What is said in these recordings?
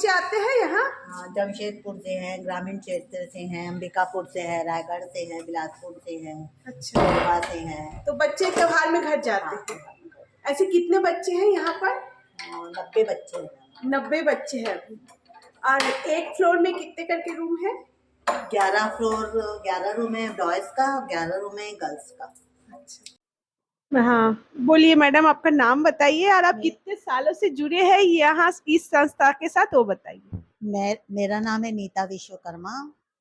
बच्चे आते हैं यहाँ? हाँ, जमशेदपुर से हैं, ग्रामीण क्षेत्र से हैं, अंबिकापुर से है, रायगढ़ से है, बिलासपुर से है, अच्छा, कोरबा से है। तो बच्चे त्योहार में घर जाते हैं। ऐसे कितने बच्चे हैं यहाँ पर? 90 बच्चे हैं। 90 बच्चे हैं अभी। और एक फ्लोर में कितने करके रूम है? 11 फ्लोर, 11 रूम है बॉयज का, 11 रूम है गर्ल्स का। हाँ, बोलिए मैडम, आपका नाम बताइए और आप कितने सालों से जुड़े हैं यहाँ इस संस्था के साथ, वो बताइए। मेरा नाम है नीता विश्वकर्मा।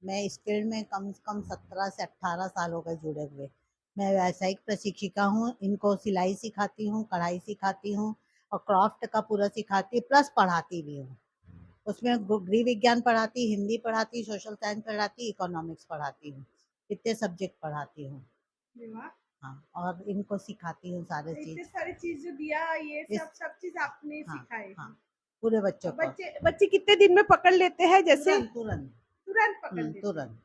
मैं इस फील्ड में कम से कम 17 से 18 साल हो गए जुड़े हुए। मैं व्यावसायिक प्रशिक्षिका हूँ। इनको सिलाई सिखाती हूँ, कढ़ाई सिखाती हूँ और क्राफ्ट का पूरा सिखाती, प्लस पढ़ाती भी हूँ। उसमें गृह विज्ञान पढ़ाती, हिंदी पढ़ाती, सोशल साइंस पढ़ाती, इकोनॉमिक्स पढ़ाती हूँ। इतने सब्जेक्ट पढ़ाती हूँ। हाँ, और इनको सिखाती हूँ सारे चीज। इतने सारी चीज जो दिया, ये सब चीज आपने हाँ, सिखाए। हाँ, पूरे बच्चों को। बच्चे कितने दिन में पकड़ लेते हैं? जैसे तुरंत पकड़ लेते हैं। तुरंत।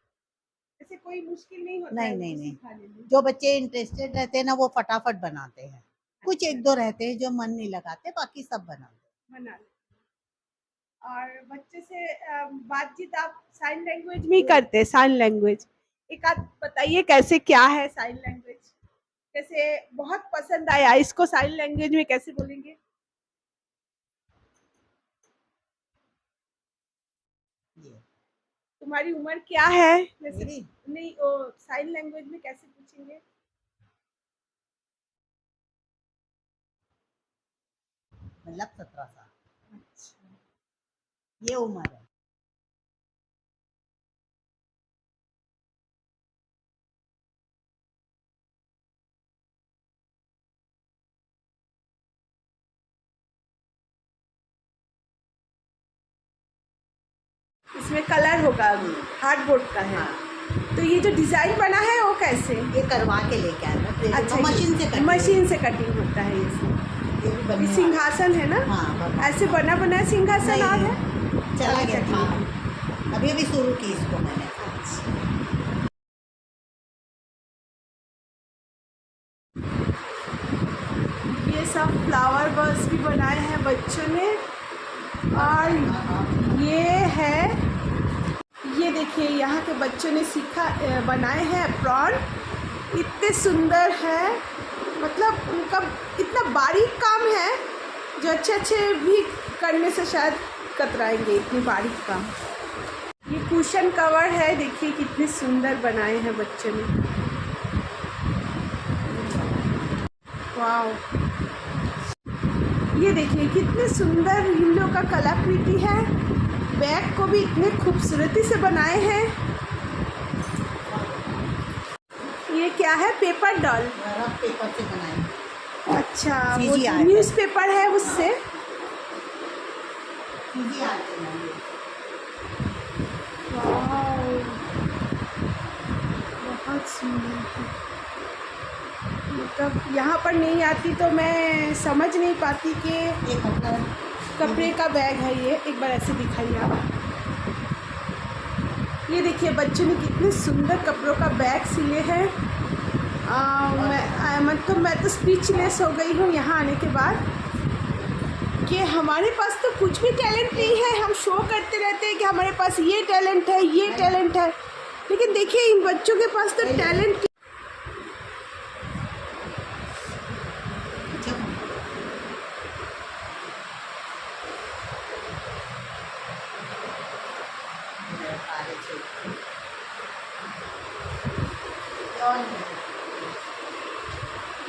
ऐसे कोई मुश्किल नहीं होता नहीं है नहीं नहीं, सिखाने में? जो बच्चे इंटरेस्टेड रहते हैं ना, वो फटाफट बनाते हैं। कुछ एक दो रहते हैं जो मन नहीं लगाते, बाकी सब बनाते बना लेते। और बच्चे से बातचीत आप साइन लैंग्वेज में ही करते हैं? साइन लैंग्वेज एक आध बताइए, कैसे क्या है साइन लैंग्वेज? जैसे बहुत पसंद आया, इसको साइन लैंग्वेज में कैसे बोलेंगे? तुम्हारी उम्र क्या है? वैसे नहीं, वो साइन लैंग्वेज में कैसे पूछेंगे? मतलब 17 साल। अच्छा, ये उम्र है। इसमें कलर होगा, हार्डबोर्ड का है। तो ये जो डिजाइन बना है वो कैसे? ये करवा के लेके आए हैं। अच्छा, मशीन से कटिंग होता है ये सिंहासन है ना? हाँ, ऐसे बना बनाया सिंहासन आ है? चला गया था, अभी अभी शुरू की इसको मैंने। ये सब फ्लावर बर्ड्स भी बनाए हैं बच्चों ने। और ये है, ये देखिए यहाँ के बच्चों ने बनाए हैं प्रॉन। इतने सुंदर है, मतलब उनका इतना बारीक काम है जो अच्छे भी करने से शायद कतराएंगे, इतनी बारीक काम। ये कुशन कवर है, देखिए कितने सुंदर बनाए हैं बच्चों ने। वाओ, ये देखिए कितने सुंदर इन लोगों का कलाकृति है। बैग को भी इतने खूबसूरती से बनाए हैं। ये क्या है? Paper doll. पेपर से बनाए। अच्छा, वो न्यूज़ पेपर है उससे। बहुत सुंदर है। मतलब यहाँ पर नहीं आती तो मैं समझ नहीं पाती कि कपड़े का बैग है ये। एक बार ऐसे दिखाइए आप। ये देखिए बच्चों ने कितने सुंदर कपड़ों का बैग सिले हैं। मैं तो स्पीचलेस हो गई हूँ यहाँ आने के बाद कि हमारे पास तो कुछ भी टैलेंट नहीं है। हम शो करते रहते हैं कि हमारे पास ये टैलेंट है, ये टैलेंट है, लेकिन देखिए इन बच्चों के पास तो टैलेंट।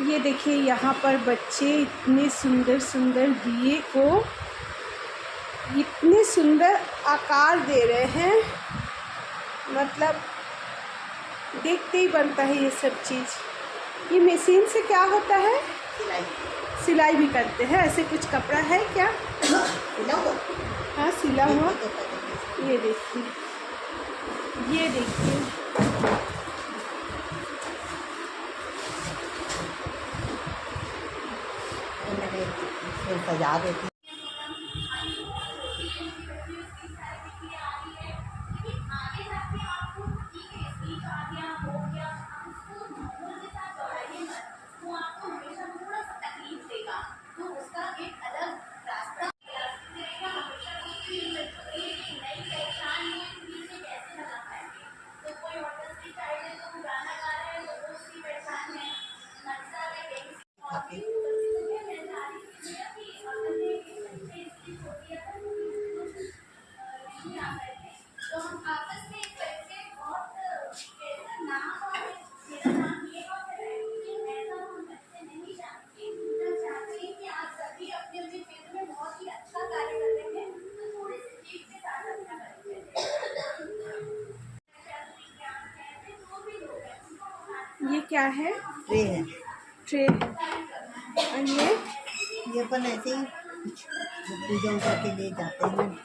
ये देखिए यहाँ पर बच्चे इतने सुंदर सुंदर दिए को इतने सुंदर आकार दे रहे हैं, मतलब देखते ही बनता है ये सब चीज़। ये मशीन से क्या होता है? सिलाई भी करते हैं। ऐसे कुछ कपड़ा है क्या? हाँ, सिला हुआ। ये देखिए, ये देखिए, सजा देती। क्या है? ट्रे है। ट्रे है। और ये अपन ऐसे ही पूजा उजा के लिए जाते हैं।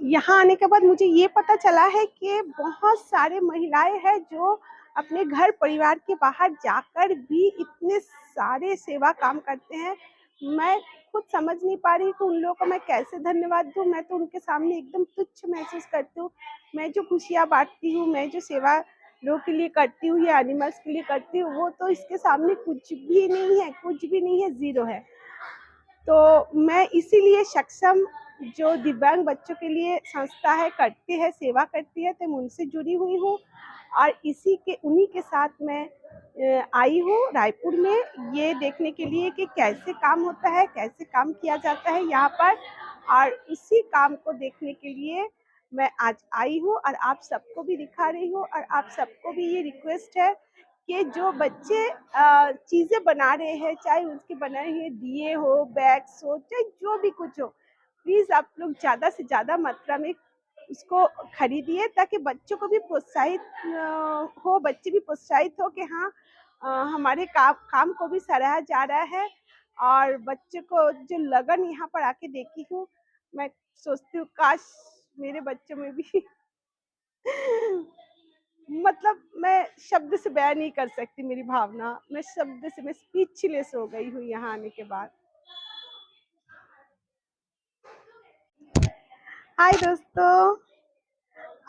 यहाँ आने के बाद मुझे ये पता चला है कि बहुत सारे महिलाएं हैं जो अपने घर परिवार के बाहर जाकर भी इतने सारे सेवा काम करते हैं। मैं खुद समझ नहीं पा रही कि उन लोगों को मैं कैसे धन्यवाद दूँ। मैं तो उनके सामने एकदम तुच्छ महसूस करती हूँ। मैं जो खुशियाँ बांटती हूँ, मैं जो सेवा लोगों के लिए करती हूँ या एनिमल्स के लिए करती हूँ, वो तो इसके सामने कुछ भी नहीं है, कुछ भी नहीं है, ज़ीरो है। तो मैं इसीलिए सक्षम जो दिव्यांग बच्चों के लिए संस्था है, करती है, सेवा करती है, तो मैं उनसे जुड़ी हुई हूँ और उन्हीं के साथ मैं आई हूँ रायपुर में ये देखने के लिए कि कैसे काम होता है, कैसे काम किया जाता है यहाँ पर, और उसी काम को देखने के लिए मैं आज आई हूँ और आप सबको भी दिखा रही हूँ। और आप सबको भी ये रिक्वेस्ट है कि जो बच्चे चीज़ें बना रहे हैं, चाहे उसके बनाए हुए दिए हो, बैग्स हो, चाहे जो भी कुछ हो, प्लीज़ आप लोग ज़्यादा से ज़्यादा मात्रा में उसको खरीदिए ताकि बच्चों को भी प्रोत्साहित हो, बच्चे भी प्रोत्साहित हो कि हाँ हमारे काम को भी सराहा जा रहा है। और बच्चों को जो लगन यहाँ पर आके देखी हूँ, मैं सोचती हूँ काश मेरे बच्चों में भी मतलब मैं शब्द से बयान नहीं कर सकती मेरी भावना। मैं स्पीचलेस हो गई हूँ यहाँ आने के बाद। हाय दोस्तों,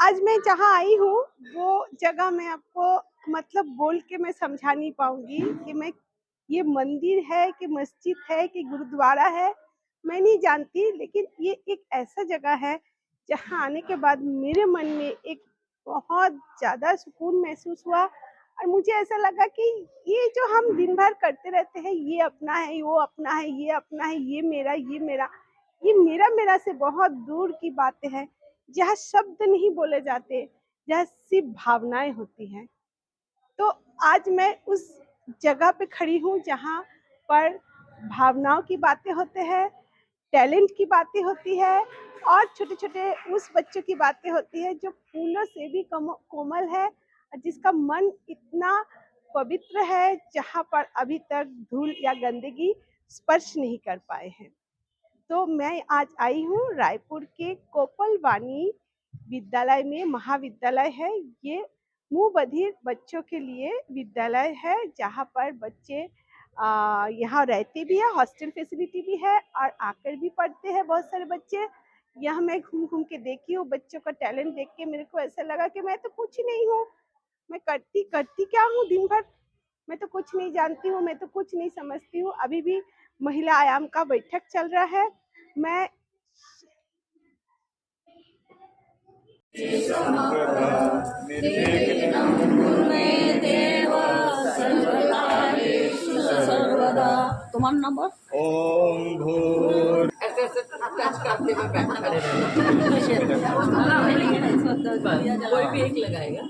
आज मैं जहाँ आई हूँ वो जगह मैं आपको मतलब बोल के मैं समझा नहीं पाऊंगी कि ये मंदिर है कि मस्जिद है कि गुरुद्वारा है, मैं नहीं जानती। लेकिन ये एक ऐसा जगह है जहाँ आने के बाद मेरे मन में एक बहुत ज़्यादा सुकून महसूस हुआ और मुझे ऐसा लगा कि ये जो हम दिन भर करते रहते हैं, ये अपना है, वो अपना है, ये अपना है, ये मेरा, ये मेरा से बहुत दूर की बातें हैं, जहाँ शब्द नहीं बोले जाते, जहाँ सिर्फ भावनाएं होती हैं। तो आज मैं उस जगह पे खड़ी हूँ जहाँ पर भावनाओं की बातें होते हैं, टैलेंट की बातें होती है और छोटे-छोटे उस बच्चों की बातें होती है जो फूलों से भी कोमल है और जिसका मन इतना पवित्र है, जहाँ पर अभी तक धूल या गंदगी स्पर्श नहीं कर पाए हैं। तो मैं आज आई हूँ रायपुर के कोपलवानी विद्यालय में, महाविद्यालय है ये, मुँह बधिर बच्चों के लिए विद्यालय है जहाँ पर बच्चे यहाँ रहते भी हैं, हॉस्टल फैसिलिटी भी है और आकर भी पढ़ते हैं बहुत सारे बच्चे। यह मैं घूम के देखी हूँ, बच्चों का टैलेंट देख के मेरे को ऐसा लगा कि मैं तो कुछ नहीं हूँ, मैं करती क्या हूँ दिन भर, मैं तो कुछ नहीं जानती हूँ, मैं तो कुछ नहीं समझती हूँ। अभी भी महिला आयाम का बैठक चल रहा है। मैं तुम्हारा नंबर ओम भूर ऐसे ऐसे टच करते हुए बैठ खड़े रहना। कोई भी एक लगाएगा।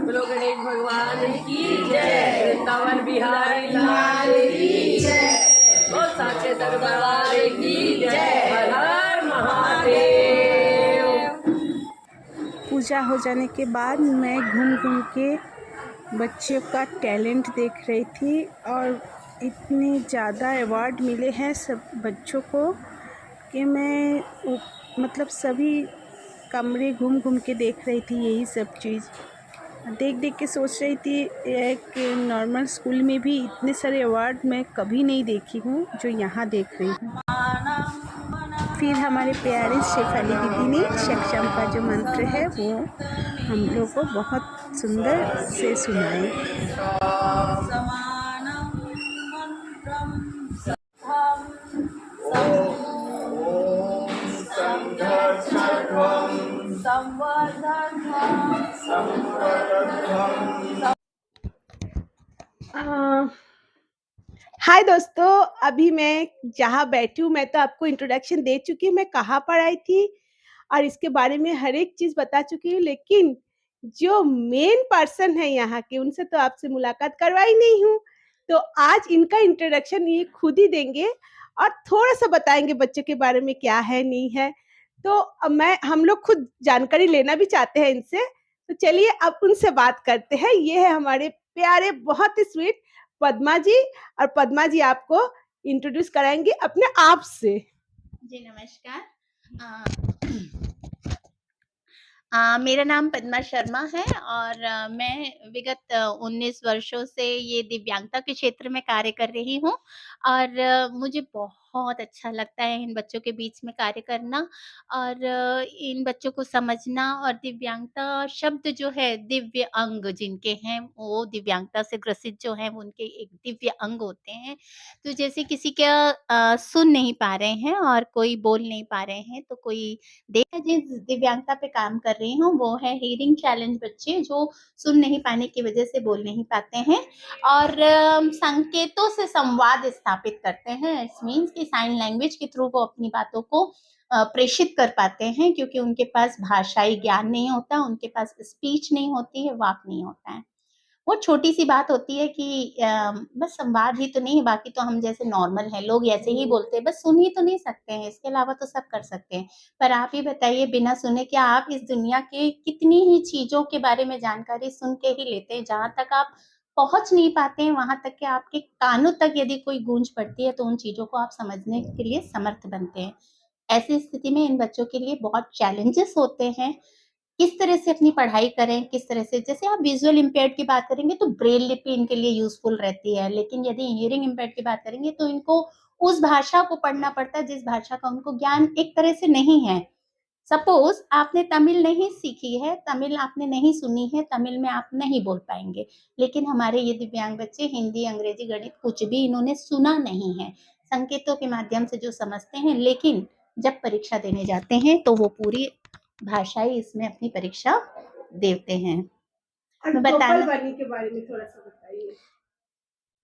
बोलो गणेश भगवान की जय, वृंदावन बिहारी लाल की जय, बोल साचे दरबार की जय, हर हर महादेव। पूजा हो जाने के बाद मैं घूम घूम के बच्चों का टैलेंट देख रही थी और इतने ज़्यादा अवार्ड मिले हैं सब बच्चों को कि मैं मतलब सभी कमरे घूम घूम के देख रही थी यही सब चीज़ देख देख के सोच रही थी एक नॉर्मल स्कूल में भी इतने सारे अवार्ड मैं कभी नहीं देखी हूँ जो यहाँ देख रही हूँ। फिर हमारे प्यारे शेफाली दीदी ने सक्षम का जो मंत्र है वो हम लोग को बहुत सुंदर से सुनाए। हाय दोस्तों, अभी मैं जहाँ बैठी हूँ मैं तो आपको इंट्रोडक्शन दे चुकी हूँ मैं कहाँ पर आई थी और इसके बारे में हर एक चीज़ बता चुकी हूँ, लेकिन जो मेन पर्सन है यहाँ के उनसे तो आपसे मुलाकात करवाई नहीं हूँ। तो आज इनका इंट्रोडक्शन ये खुद ही देंगे और थोड़ा सा बताएंगे बच्चों के बारे में क्या है नहीं है। तो अब हम लोग खुद जानकारी लेना भी चाहते हैं इनसे, तो चलिए अब उनसे बात करते हैं। ये है हमारे प्यारे बहुत ही स्वीट पद्मा जी, और पद्मा जी आपको इंट्रोड्यूस कराएंगे अपने आप से। जी नमस्कार। मेरा नाम पद्मा शर्मा है और मैं विगत 19 वर्षों से ये दिव्यांगता के क्षेत्र में कार्य कर रही हूँ और मुझे बहुत अच्छा लगता है इन बच्चों के बीच में कार्य करना और इन बच्चों को समझना। और दिव्यांगता शब्द जो है, दिव्य अंग जिनके हैं वो दिव्यांगता से ग्रसित जो हैं वो उनके एक दिव्य अंग होते हैं। तो जैसे किसी का सुन नहीं पा रहे हैं और कोई बोल नहीं पा रहे हैं, तो कोई जिस दिव्यांगता पे काम कर रही हूँ वो है हियरिंग चैलेंज बच्चे जो सुन नहीं पाने की वजह से बोल नहीं पाते हैं और संकेतों से संवाद स्थापित करते हैं। इट्स मीन्स कि साइन लैंग्वेज के थ्रू वो अपनी बातों को प्रेषित कर पाते हैं, क्योंकि उनके पास भाषाई ज्ञान नहीं होता, उनके पास स्पीच नहीं होती है, वाक नहीं होता है। वो छोटी-सी बात होती है कि बस संवाद ही तो नहीं, बाकी तो हम जैसे नॉर्मल हैं, लोग ऐसे ही बोलते हैं, बस सुन ही तो नहीं सकते हैं, इसके अलावा तो सब कर सकते हैं। पर आप ही बताइए, बिना सुने क्या आप इस दुनिया के कितनी ही चीज़ों के बारे में जानकारी सुन के ही लेते हैं, जहाँ तक आप पहुँच नहीं पाते हैं, वहाँ तक कि आपके कानों तक यदि कोई गूंज पड़ती है, तो उन चीज़ों को आप समझने के लिए समर्थ बनते हैं। ऐसी स्थिति में इन बच्चों के लिए बहुत चैलेंजेस होते हैं। किस तरह से अपनी पढ़ाई करें, किस तरह से, जैसे आप विजुअल इम्पेयर्ड की बात करेंगे तो ब्रेल लिपि इनके लिए यूज़फुल रहती है, लेकिन यदि हियरिंग इम्पेयर्ड की बात करेंगे तो इनको उस भाषा को पढ़ना पड़ता है जिस भाषा का उनको ज्ञान एक तरह से नहीं है। सपोज़ आपने तमिल नहीं सीखी है, तमिल आपने नहीं सुनी है, तमिल में आप नहीं बोल पाएँगे, लेकिन हमारे ये दिव्यांग बच्चे हिंदी, अंग्रेजी, गणित कुछ भी इन्होंने सुना नहीं है। संकेतों के माध्यम से जो समझते हैं, लेकिन जब परीक्षा देने जाते हैं तो वो पूरी भाषाई इसमें अपनी परीक्षा देते हैं। और मैं बताना गोपालवानी के बारे में थोड़ा सा बताइए।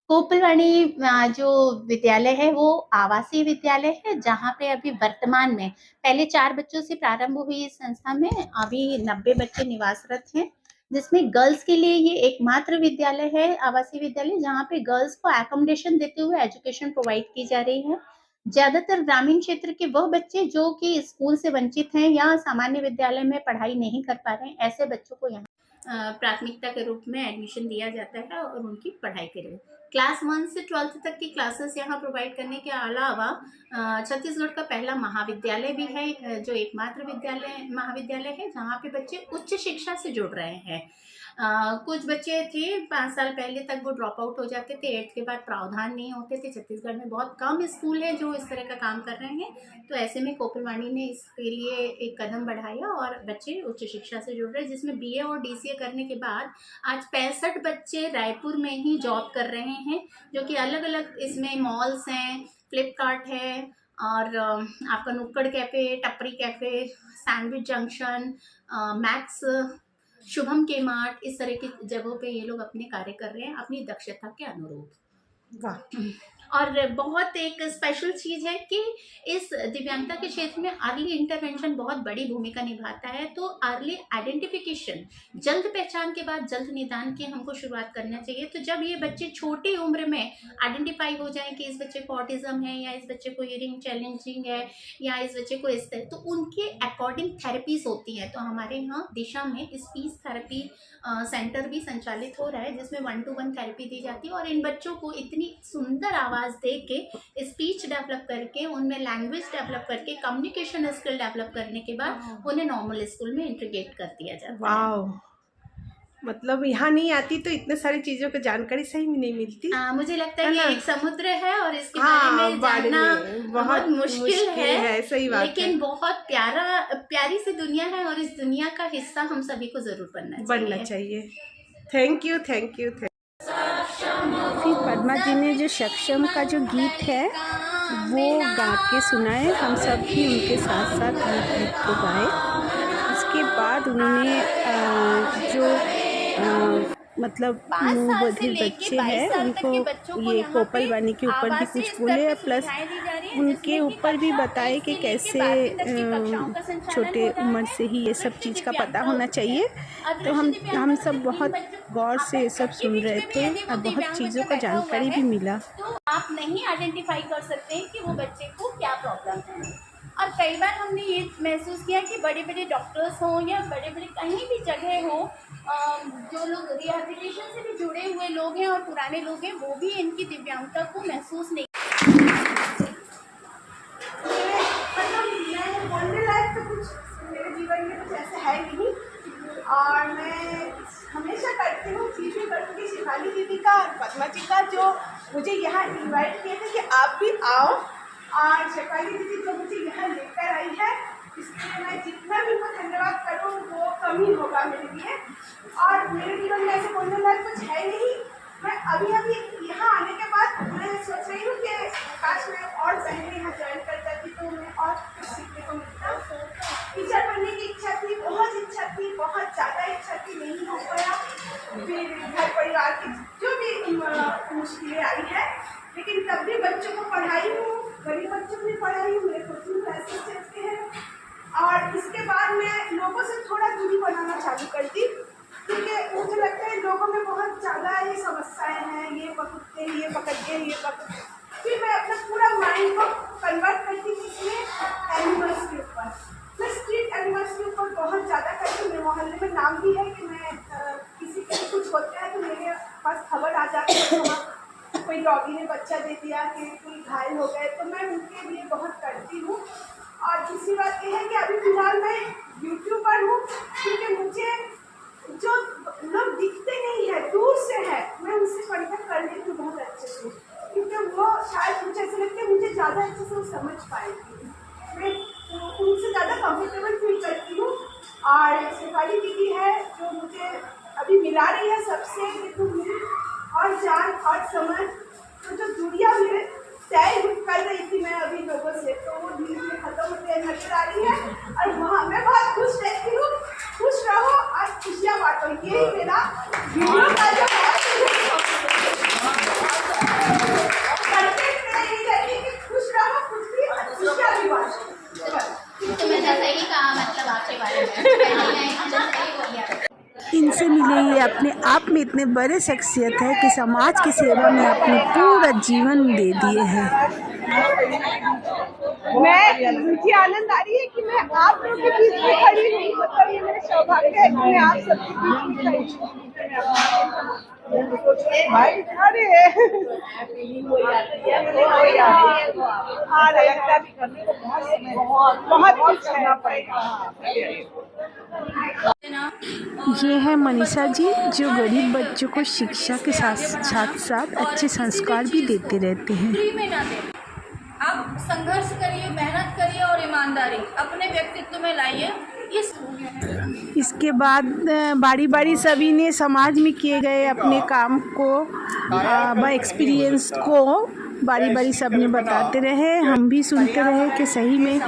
कोपलवाणी जो विद्यालय है वो आवासीय विद्यालय है, जहाँ पे अभी वर्तमान में पहले 4 बच्चों से प्रारंभ हुई इस संस्था में अभी 90 बच्चे निवासरत हैं, जिसमें गर्ल्स के लिए ये एकमात्र विद्यालय है, आवासीय विद्यालय, जहाँ पे गर्ल्स को अकोमोडेशन देते हुए एजुकेशन प्रोवाइड की जा रही है। ज़्यादातर ग्रामीण क्षेत्र के वह बच्चे जो कि स्कूल से वंचित हैं या सामान्य विद्यालय में पढ़ाई नहीं कर पा रहे हैं, ऐसे बच्चों को यहाँ प्राथमिकता के रूप में एडमिशन दिया जाता है और उनकी पढ़ाई के लिए क्लास 1 से 12th तक की क्लासेस यहाँ प्रोवाइड करने के अलावा छत्तीसगढ़ का पहला महाविद्यालय भी है, जो एकमात्र महाविद्यालय है जहाँ पे बच्चे उच्च शिक्षा से जुड़ रहे हैं। कुछ बच्चे थे 5 साल पहले तक वो ड्रॉप आउट हो जाते थे, 8th के बाद प्रावधान नहीं होते थे। छत्तीसगढ़ में बहुत कम स्कूल है जो इस तरह का काम कर रहे हैं, तो ऐसे में कोपलवाणी ने इसके लिए एक कदम बढ़ाया और बच्चे उच्च शिक्षा से जुड़ रहे हैं, जिसमें BA और DCA करने के बाद आज 65 बच्चे रायपुर में ही जॉब कर रहे हैं, जो कि अलग अलग इसमें मॉल्स हैं, फ्लिपकार्ट है और आपका नुक्कड़ कैफ़े, टपरी cafe, sandwich junction, max, Shubham के मार्ट, इस तरह की जगहों पे ये लोग अपने कार्य कर रहे हैं अपनी दक्षता के अनुरूप। वाह, और बहुत एक स्पेशल चीज़ है कि इस दिव्यांगता के क्षेत्र में अर्ली इंटरवेंशन बहुत बड़ी भूमिका निभाता है। तो अर्ली आइडेंटिफिकेशन, जल्द पहचान के बाद जल्द निदान की हमको शुरुआत करना चाहिए। तो जब ये बच्चे छोटी उम्र में आइडेंटिफाई हो जाए कि इस बच्चे को ऑटिज्म है, या इस बच्चे को हियरिंग चैलेंजिंग है, या इस बच्चे को इस तरह, तो उनके अकॉर्डिंग थेरेपीज होती हैं। तो हमारे यहाँ दिशा में स्पीच थेरेपी सेंटर भी संचालित हो रहा है, जिसमें 1-to-1 थेरेपी दी जाती है। और इन बच्चों को इतनी सुंदर आवाज़ दे के, स्पीच डेवलप करके, उनमें लैंग्वेज डेवलप करके, कम्युनिकेशन स्किल डेवलप करने के बाद उन्हें नॉर्मल स्कूल में इंटीग्रेट कर दिया जाता है। वाह, मतलब यहाँ नहीं आती तो इतने सारी चीज़ों की जानकारी सही में नहीं मिलती। मुझे लगता है है कि ना? एक समुद्र है और इसके हाँ, बारे में जानना बहुत मुश्किल है, सही बात लेकिन है। बहुत प्यारी सी दुनिया है, और इस दुनिया का हिस्सा हम सभी को जरूर बनना चाहिए। Thank you. फिर पद्मा जी ने जो सक्षम का जो गीत है वो गा के सुनाए, हम सब भी उनके साथ साथ गीत को गाए। उसके बाद उन्होंने मतलब मुँह बधिर बच्चे हैं उनको ये कोपल वाणी के ऊपर भी कुछ बोले, प्लस उनके ऊपर भी बताए कि कैसे छोटे उम्र से ही ये सब चीज़ का पता होना चाहिए। तो हम सब बहुत गौर से ये सब सुन रहे थे और बहुत चीज़ों का जानकारी भी मिला। तो आप नहीं आइडेंटिफाई कर सकते हैं कि वो बच्चे को क्या प्रॉब्लम है। और कई बार हमने ये महसूस किया कि बड़े बड़े डॉक्टर्स हों या बड़े बड़े कहीं भी जगह हो, जो लोग रिहैबिलिटेशन से भी जुड़े हुए लोग हैं और पुराने लोग हैं, वो भी इनकी दिव्यांगता को महसूस नहीं। मैं बोलने लायक तो कुछ मेरे जीवन में कुछ ऐसा है नहीं, और मैं हमेशा करती हूँ, चीज़ भी करूँगी शिफाली दीदी का और पद्मा जी का जो मुझे यहाँ इनवाइट किए थे कि आप भी आओ, और शिफाली दीदी जो मुझे यहाँ लेकर आई है इसलिए मैं जितना भी उनको धन्यवाद करूँ वो कम ही होगा मेरे लिए। और मेरे जीवन में ऐसे बोलने लायक कुछ है नहीं। मैं अभी यहाँ आने के बाद मैं सोच रही हूँ कि काश मैं और पहले यहाँ ज्वाइन कर जाती तो मैं और कुछ सीखने को मिलता। टीचर बनने की इच्छा थी, बहुत इच्छा थी, बहुत ज़्यादा इच्छा थी, नहीं हो पाया। फिर घर परिवार की जो भी मुश्किलें आई है, लेकिन तब भी बच्चों को पढ़ाई हूँ, गरीब बच्चों को भी पढ़ाई हूँ, मेरे कोचिंग क्लासेस चलते हैं। और इसके बाद मैं लोगों से थोड़ा दूरी बनाना चालू कर दी, क्योंकि मुझे लगता है लोगों में बहुत ज़्यादा ये समस्याएं हैं, ये पकड़ते हैं, ये पकड़ते हैं, ये पकड़ते। फिर मैं अपना पूरा माइंड को कन्वर्ट करती थी इसमें एनिमल्स के ऊपर। मैं स्ट्रीट एनिमल्स के ऊपर बहुत ज़्यादा करती हूँ। मेरे मोहल्ले में नाम भी है कि मैं किसी के कुछ होता है तो मेरे पास खबर आ जाती है, तो कोई डॉगी ने बच्चा दे दिया कि कोई घायल हो गए, तो मैं उनके लिए बहुत करती हूँ। और दूसरी बात यह है कि अभी फिलहाल मैं यूट्यूबर हूँ, क्योंकि मुझे जो लोग दिखते नहीं है, दूर से है, मैं उनसे कॉन्टेक्ट कर लेती हूँ बहुत अच्छे से, क्योंकि वो शायद मुझे ऐसा लगता है मुझे ज़्यादा अच्छे से वो समझ पाएगी, मैं उनसे ज़्यादा कंफर्टेबल फील करती हूँ। और शिफाली दीदी है जो मुझे अभी मिला रही है सबसे, कि तुम और जान और समझ, तो जो दूरियाँ मेरे तय कर रही थी मैं अभी लोगों से, तो वो धीरे धीरे खत्म होते नजर आ रही है। और वहाँ मैं बहुत खुश रहती हूँ। खुश रहो और खुशियाँ बांटो, ये मेरा वीडियो का जो है कंटेंट मेरा यही रहती है कि खुश रहो, खुशियाँ भी बांटो। तो मैंने सही कहा, मतलब आपके बारे में इनसे मिले ये अपने आप में इतने बड़े शख्सियत है कि समाज की सेवा में अपने पूरा जीवन दे दिए हैं। मुझे आनंद आ रही है कि मैं आप लोगों के बीच में खड़ी हूँ, मतलब ये मेरा सौभाग्य है कि मैं आप सबके बीच में खड़ी हूँ। भाई अरे बहुत कुछ करना पड़ेगा। ये है मनीषा जी जो गरीब बच्चों को शिक्षा के साथ साथ अच्छे संस्कार भी देते रहते हैं। फ्री में ना दें, आप संघर्ष करिए, मेहनत करिए और ईमानदारी अपने व्यक्तित्व में लाइए। इसके बाद बारी बारी सभी ने समाज में किए गए अपने काम को एक्सपीरियंस को बारी बारी सब ने बताते रहे, हम भी सुनते रहे कि सही में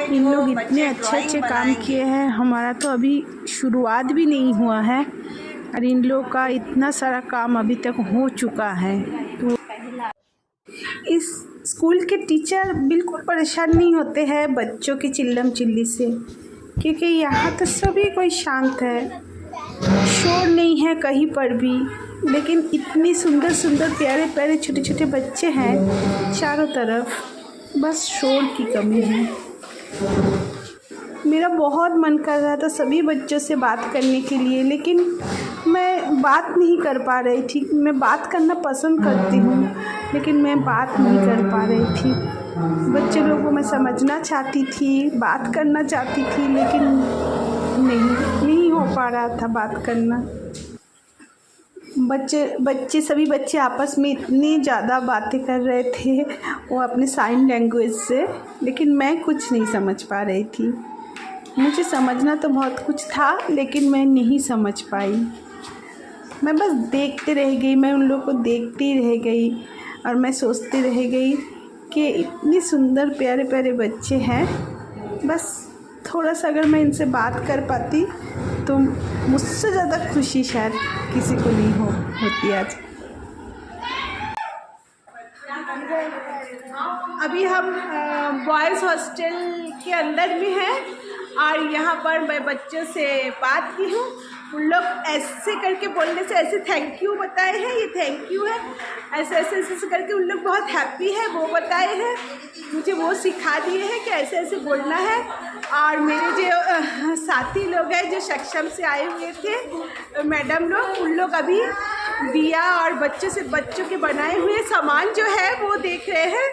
इन लोग इतने अच्छे अच्छे काम किए हैं। हमारा तो अभी शुरुआत भी नहीं हुआ है और इन लोग का इतना सारा काम अभी तक हो चुका है। तो इस स्कूल के टीचर बिल्कुल परेशान नहीं होते हैं बच्चों की चिल्लम चिल्ली से, क्योंकि यहाँ तो सभी कोई शांत है, शोर नहीं है कहीं पर भी। लेकिन इतनी सुंदर सुंदर प्यारे प्यारे छोटे छोटे बच्चे हैं चारों तरफ, बस शोर की कमी है। मेरा बहुत मन कर रहा था सभी बच्चों से बात करने के लिए, लेकिन मैं बात नहीं कर पा रही थी। मैं बात करना पसंद करती हूँ, लेकिन मैं बात नहीं कर पा रही थी। बच्चे लोगों को मैं समझना चाहती थी, बात करना चाहती थी, लेकिन नहीं हो पा रहा था बात करना। सभी बच्चे आपस में इतनी ज़्यादा बातें कर रहे थे वो अपने साइन लैंग्वेज से, लेकिन मैं कुछ नहीं समझ पा रही थी। मुझे समझना तो बहुत कुछ था, लेकिन मैं नहीं समझ पाई। मैं बस देखते रह गई, मैं उन लोगों को देखती रह गई और मैं सोचती रह गई कि इतनी सुंदर प्यारे प्यारे बच्चे हैं। बस थोड़ा सा अगर मैं इनसे बात कर पाती तो मुझसे ज़्यादा खुशी शायद किसी को नहीं होती आज। अभी हम बॉयज़ हॉस्टल के अंदर भी हैं और यहाँ पर मैं बच्चों से बात की हूँ। उन लोग ऐसे करके बोलने से ऐसे थैंक यू बताए हैं, ये थैंक यू है, ऐसे ऐसे ऐसे करके उन लोग बहुत हैप्पी है वो बताए हैं। मुझे वो सिखा दिए हैं कि ऐसे ऐसे बोलना है। और मेरे जो साथी लोग हैं जो सक्षम से आए हुए थे मैडम लोग, उन लोग अभी दिया और बच्चों के बनाए हुए सामान जो है वो देख रहे हैं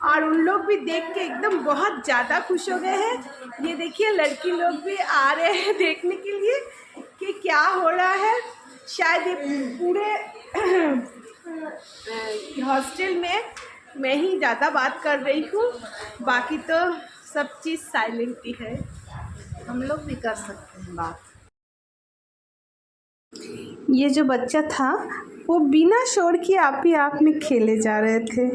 और उन लोग भी देख के एकदम बहुत ज़्यादा खुश हो गए हैं। ये देखिए लड़की लोग भी आ रहे हैं देखने के लिए कि क्या हो रहा है। शायद ये पूरे हॉस्टल में मैं ही ज़्यादा बात कर रही हूँ, बाकी तो सब चीज़ साइलेंट ही है। हम लोग भी कर सकते हैं बात। ये जो बच्चा था वो बिना शोर किए आप ही आप में खेले जा रहे थे।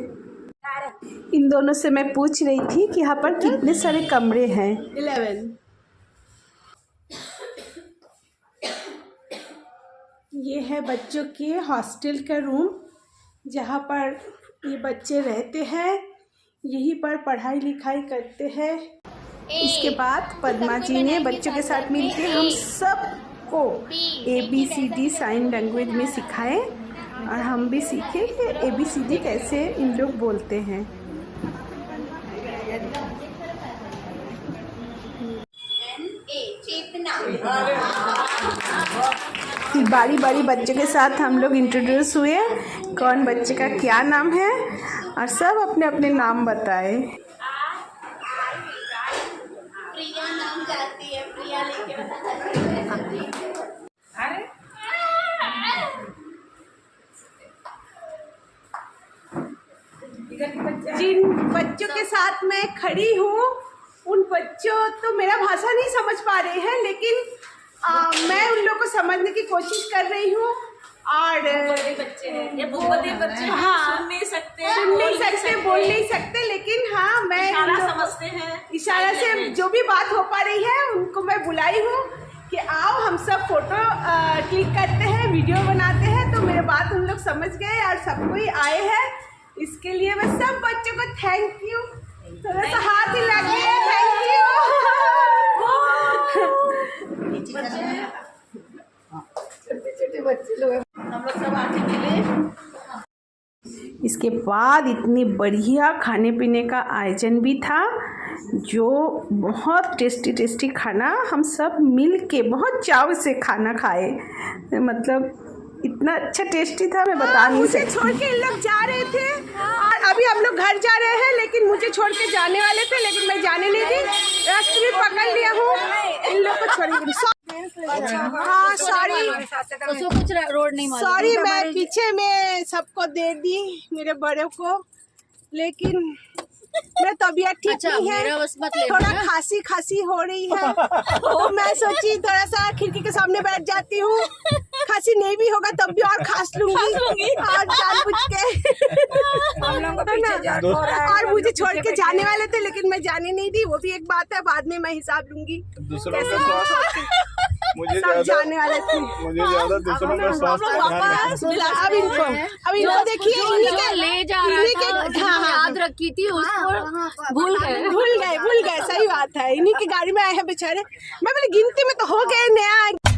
इन दोनों से मैं पूछ रही थी कि यहाँ पर कितने सारे कमरे हैं। 11। ये है बच्चों के हॉस्टल का रूम, जहाँ पर ये बच्चे रहते हैं, यहीं पर पढ़ाई लिखाई करते हैं। इसके बाद पद्मा जी ने बच्चों के साथ मिलकर हम सबको ABCD साइन लैंग्वेज में सिखाए और हम भी सीखे कि ABCD कैसे इन लोग बोलते हैं। फिर बारी बारी बच्चों के साथ हम लोग इंट्रोड्यूस हुए, कौन बच्चे का क्या नाम है और सब अपने अपने नाम बताए। प्रिया नाम जाती है, प्रिया लेके जिन बच्चों के साथ मैं खड़ी हूँ उन बच्चों तो मेरा भाषा नहीं समझ पा रहे हैं, लेकिन मैं उन लोगों को समझने की कोशिश कर रही हूँ। और बच्चे हैं ये बच्चे हाँ, सुन नहीं सकते, बोल नहीं सकते, लेकिन हाँ मैं इशारा समझते हैं। इशारा से जो भी बात हो पा रही है उनको मैं बुलाई हूँ कि आओ हम सब फोटो क्लिक करते हैं, वीडियो बनाते हैं। तो मेरे बात उन लोग समझ गए और सब कोई आए हैं। इसके लिए मैं सब बच्चों को थैंक यू, थोड़ा सा हाथ हिला के थैंक यू। छोटे बच्चे लोग हम लोग सब आके मिले। इसके बाद इतनी बढ़िया खाने पीने का आयोजन भी था, जो बहुत टेस्टी खाना हम सब मिल के बहुत चाव से खाना खाए। मतलब इतना अच्छा टेस्टी था, मैं बता नहीं सकती। मुझे छोड़ के इन लोग जा रहे थे और अभी हम लोग घर जा रहे हैं, लेकिन मुझे छोड़ के जाने वाले थे, लेकिन मैं जाने नहीं दी। रास्ते भी पकड़ लिया हूँ, इन लोग को छोड़ेंगे। हाँ सॉरी, कुछ रोड नहीं मालूम। सॉरी, मैं पीछे में सबको दे दी मेरे बड़े को, लेकिन मेरा तबीयत ठीक नहीं है, थोड़ा खांसी हो रही है। तो मैं सोची थोड़ा सा खिड़की के सामने बैठ जाती हूँ, खांसी नहीं भी होगा तब भी और खांस लूंगी और जानबूझ के। और मुझे छोड़ के जाने वाले थे, लेकिन मैं जाने नहीं दी। वो भी एक बात है, बाद में मैं हिसाब लूंगी। दूसरों का स्वास्थ्य सब जाने वाले थे, मुझे ज्यादा दूसरों का स्वास्थ्य अब इनको देखिए, की थी उसको भूल गए। भूल गए, सही बात है। इन्हीं की गाड़ी में आए हैं बेचारे। मैं बोली गिनती में तो हो गए नया